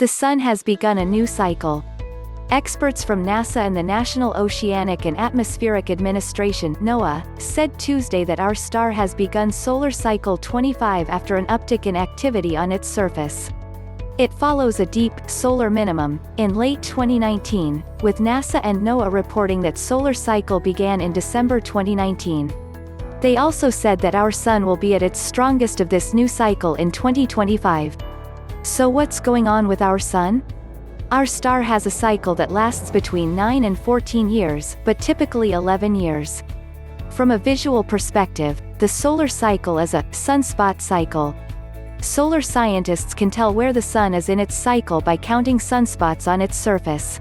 The Sun has begun a new cycle. Experts from NASA and the National Oceanic and Atmospheric Administration (NOAA) said Tuesday that our star has begun solar cycle 25 after an uptick in activity on its surface. It follows a deep solar minimum in late 2019, with NASA and NOAA reporting that solar cycle began in December 2019. They also said that our Sun will be at its strongest of this new cycle in 2025. So what's going on with our Sun? Our star has a cycle that lasts between 9 and 14 years, but typically 11 years. From a visual perspective, the solar cycle is a sunspot cycle. Solar scientists can tell where the Sun is in its cycle by counting sunspots on its surface.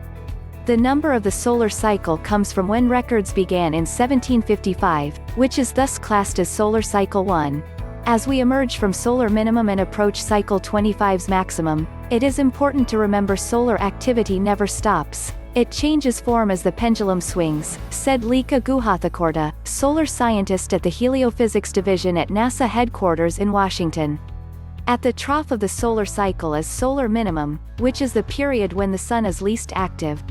The number of the solar cycle comes from when records began in 1755, which is thus classed as solar cycle 1. As we emerge from solar minimum and approach cycle 25's maximum, it is important to remember solar activity never stops. It changes form as the pendulum swings, said Lika Guhathakurta, solar scientist at the Heliophysics Division at NASA headquarters in Washington. At the trough of the solar cycle is solar minimum, which is the period when the Sun is least active.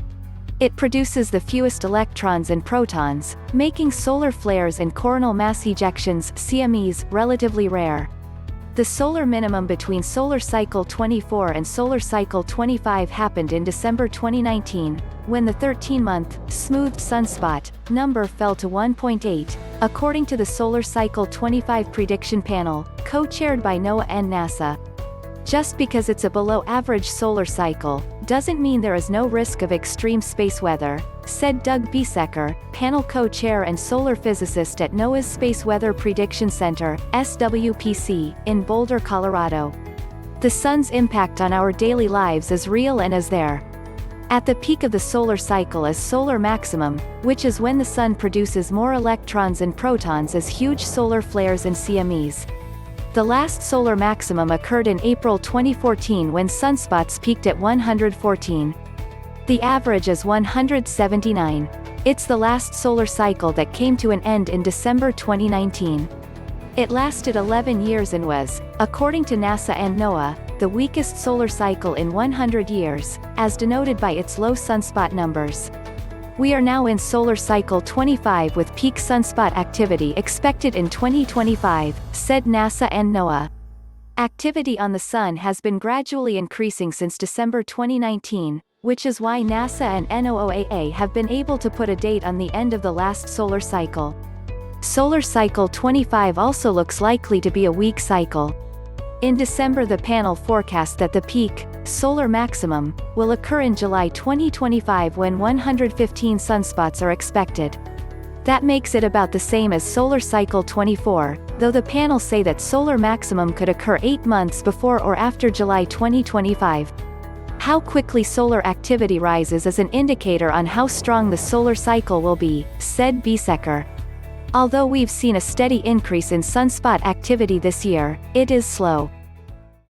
It produces the fewest electrons and protons, making solar flares and coronal mass ejections (CMEs) relatively rare. The solar minimum between solar cycle 24 and solar cycle 25 happened in December 2019, when the 13-month, smoothed sunspot, number fell to 1.8, according to the Solar Cycle 25 Prediction Panel, co-chaired by NOAA and NASA. Just because it's a below-average solar cycle, doesn't mean there is no risk of extreme space weather, said Doug Biesecker, panel co-chair and solar physicist at NOAA's Space Weather Prediction Center, SWPC, in Boulder, Colorado. The Sun's impact on our daily lives is real and is there. At the peak of the solar cycle is solar maximum, which is when the Sun produces more electrons and protons as huge solar flares and CMEs. The last solar maximum occurred in April 2014 when sunspots peaked at 114. The average is 179. It's the last solar cycle that came to an end in December 2019. It lasted 11 years and was, according to NASA and NOAA, the weakest solar cycle in 100 years, as denoted by its low sunspot numbers. We are now in solar cycle 25 with peak sunspot activity expected in 2025, said NASA and NOAA. Activity on the Sun has been gradually increasing since December 2019, which is why NASA and NOAA have been able to put a date on the end of the last solar cycle. Solar cycle 25 also looks likely to be a weak cycle. In December, the panel forecast that the peak, solar maximum, will occur in July 2025 when 115 sunspots are expected. That makes it about the same as solar cycle 24, though the panel say that solar maximum could occur 8 months before or after July 2025. How quickly solar activity rises is an indicator on how strong the solar cycle will be, said Biesecker. Although we've seen a steady increase in sunspot activity this year, it is slow.